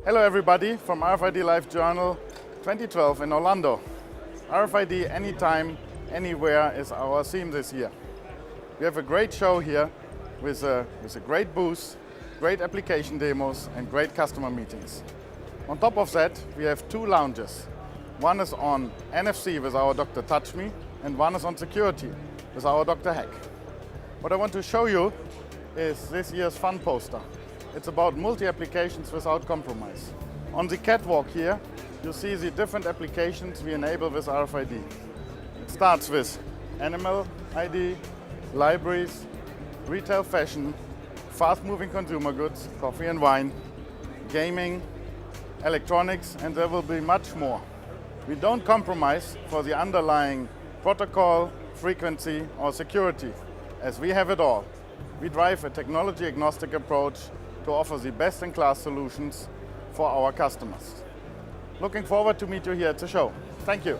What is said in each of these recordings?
Hello everybody from RFID Live Journal 2012 in Orlando. RFID anytime, anywhere is our theme this year. We have a great show here with a great booth, great application demos and great customer meetings. On top of that, we have two lounges. One is on NFC with our Dr. Touch Me and one is on security with our Dr. Hack. What I want to show you is this year's fun poster. It's about multi-applications without compromise. On the catwalk here, you see the different applications we enable with RFID. It starts with animal ID, libraries, retail fashion, fast-moving consumer goods, coffee and wine, gaming, electronics, and there will be much more. We don't compromise for the underlying protocol, frequency, or security, as we have it all. We drive a technology-agnostic approach to offer the best-in-class solutions for our customers. Looking forward to meet you here at the show. Thank you.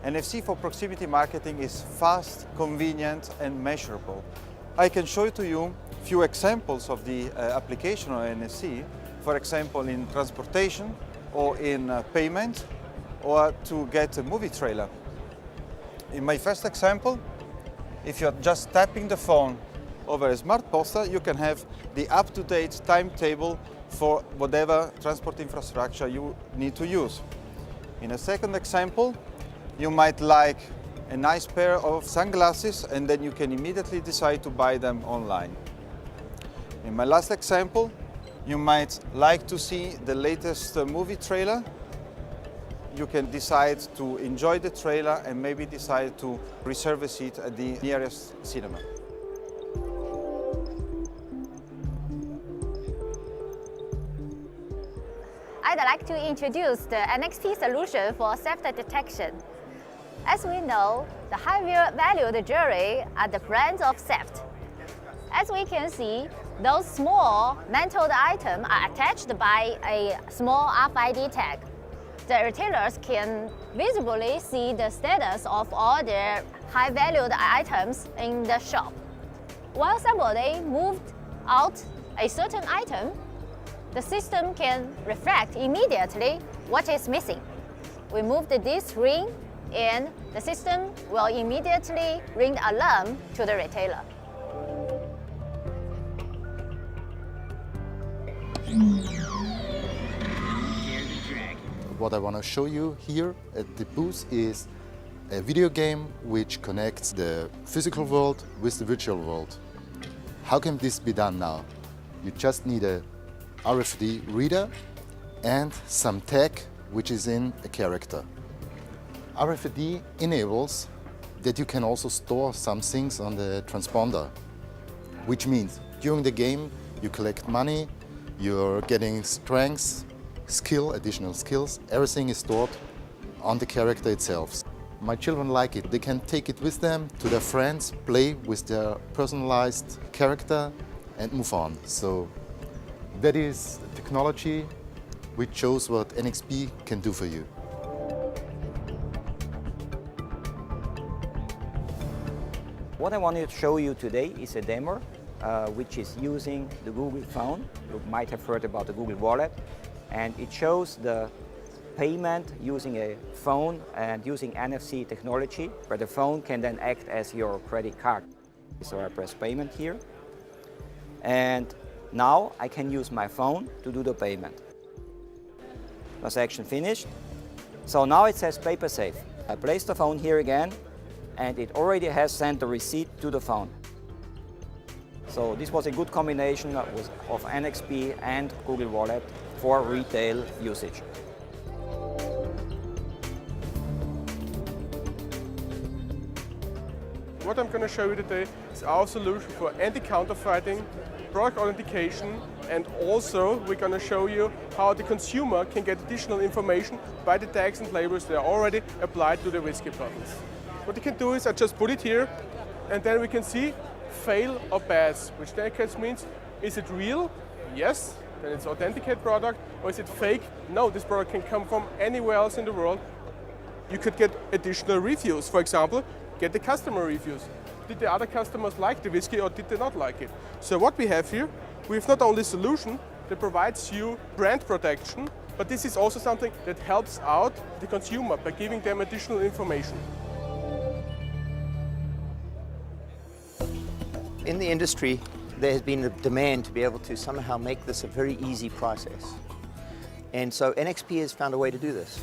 NFC for proximity marketing is fast, convenient and measurable. I can show to you a few examples of the application of NFC, for example in transportation or in payment or to get a movie trailer. In my first example, if you're just tapping the phone over a smart poster, you can have the up-to-date timetable for whatever transport infrastructure you need to use. In a second example, you might like a nice pair of sunglasses and then you can immediately decide to buy them online. In my last example, you might like to see the latest movie trailer. You can decide to enjoy the trailer and maybe decide to reserve a seat at the nearest cinema. I'd like to introduce the NXP solution for theft detection. As we know, the high-valued jewelry are the brands of theft. As we can see, those small metal items are attached by a small RFID tag. The retailers can visibly see the status of all their high-valued items in the shop. While somebody moved out a certain item, the system can reflect immediately what is missing. We moved this ring and the system will immediately ring the alarm to the retailer. What I want to show you here at the booth is a video game which connects the physical world with the virtual world. How can this be done now? You just need a RFID reader and some tag which is in a character. RFID enables that you can also store some things on the transponder, which means during the game you collect money, you're getting strengths, additional skills, everything is stored on the character itself. My children like it. They can take it with them to their friends, play with their personalized character and move on. So that is technology which shows what NXP can do for you. What I wanted to show you today is a demo which is using the Google phone. You might have heard about the Google Wallet. And it shows the payment using a phone and using NFC technology, where the phone can then act as your credit card. So I press payment here. And now I can use my phone to do the payment. Transaction finished. So now it says paper safe. I place the phone here again, and it already has sent the receipt to the phone. So this was a good combination of NXP and Google Wallet for retail usage. What I'm going to show you today is our solution for anti-counterfeiting, product authentication, and also we're going to show you how the consumer can get additional information by the tags and labels that are already applied to the whiskey bottles. What you can do is I just put it here, and then we can see fail or pass, which in that case means, is it real? Yes, then it's authenticated product, or is it fake? No, this product can come from anywhere else in the world. You could get additional reviews. For example, get the customer reviews. did the other customers like the whiskey or did they not like it? So what we have here, we have not only a solution that provides you brand protection, but this is also something that helps out the consumer by giving them additional information. In the industry, there has been a demand to be able to somehow make this a very easy process. And so NXP has found a way to do this.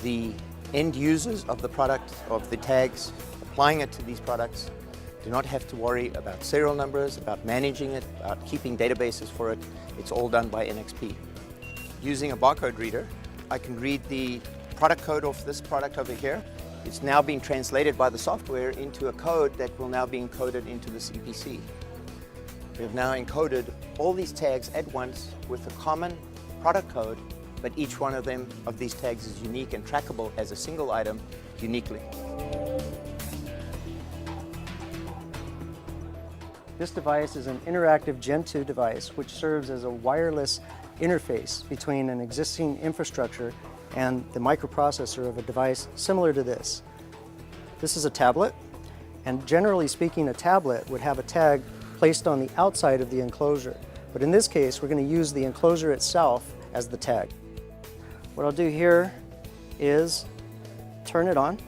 The end users of the product, of the tags, applying it to these products, do not have to worry about serial numbers, about managing it, about keeping databases for it. It's all done by NXP. Using a barcode reader, I can read the product code of this product over here. It's now being translated by the software into a code that will now be encoded into this EPC. We have now encoded all these tags at once with a common product code, but each one of them, of these tags, is unique and trackable as a single item uniquely. This device is an interactive Gen 2 device which serves as a wireless interface between an existing infrastructure and the microprocessor of a device similar to this. This is a tablet, and generally speaking, a tablet would have a tag placed on the outside of the enclosure. But in this case, we're going to use the enclosure itself as the tag. What I'll do here is turn it on,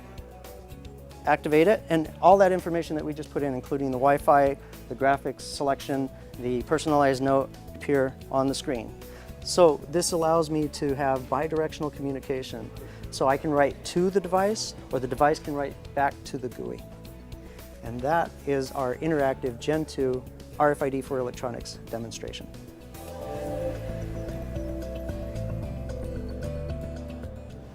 activate it, and all that information that we just put in, including the Wi-Fi, the graphics selection, the personalized note, appear on the screen. So this allows me to have bidirectional communication. So I can write to the device, or the device can write back to the GUI. And that is our interactive Gen 2 RFID for electronics demonstration.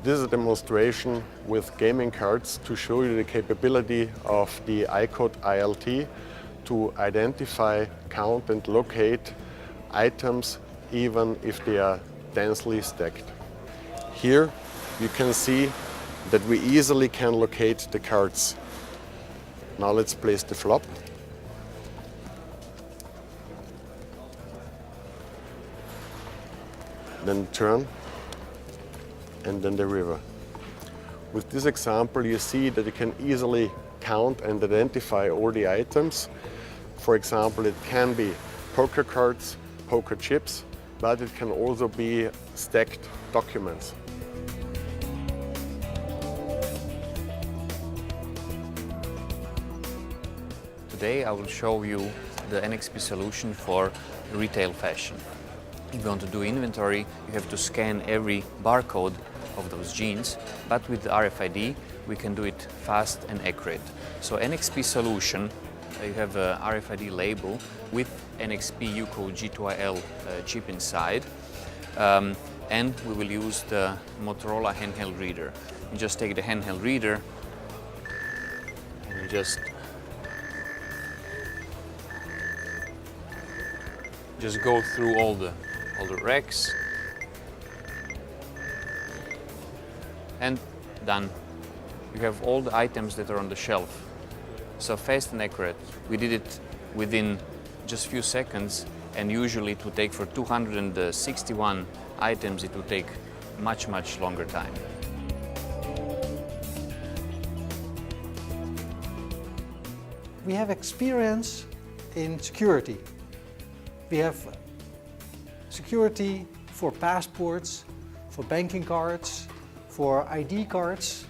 This is a demonstration with gaming cards to show you the capability of the iCode ILT to identify, count and locate items even if they are densely stacked. Here you can see that we easily can locate the cards. Now let's place the flop. Then turn, and then the river. With this example, you see that you can easily count and identify all the items. For example, it can be poker cards, poker chips, but it can also be stacked documents. Today I will show you the NXP solution for retail fashion. If you want to do inventory, you have to scan every barcode of those jeans, but with the RFID we can do it fast and accurate. So NXP solution, you have a RFID label with NXP UCO G2IL chip inside, and we will use the Motorola handheld reader. You just take the handheld reader and you just go through all the racks, and done. You have all the items that are on the shelf. So fast and accurate. We did it within just few seconds, and usually it would take for 261 items, it would take much longer time. We have experience in security. We have security for passports, for banking cards, for ID cards.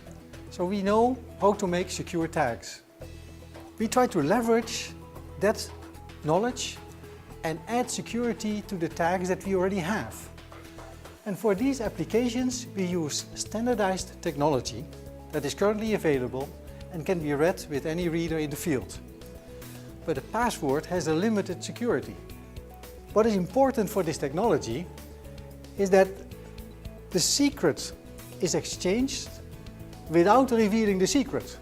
So we know how to make secure tags. We try to leverage that knowledge and add security to the tags that we already have. And for these applications, we use standardized technology that is currently available and can be read with any reader in the field. But a password has a limited security. What is important for this technology is that the secret is exchanged without revealing the secret.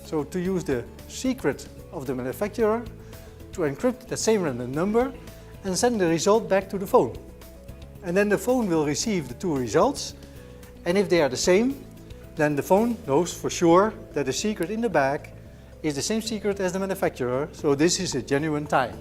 So to use the secret of the manufacturer to encrypt the same random number and send the result back to the phone. And then the phone will receive the two results, and if they are the same, then the phone knows for sure that the secret in the bag is the same secret as the manufacturer, so this is a genuine tie.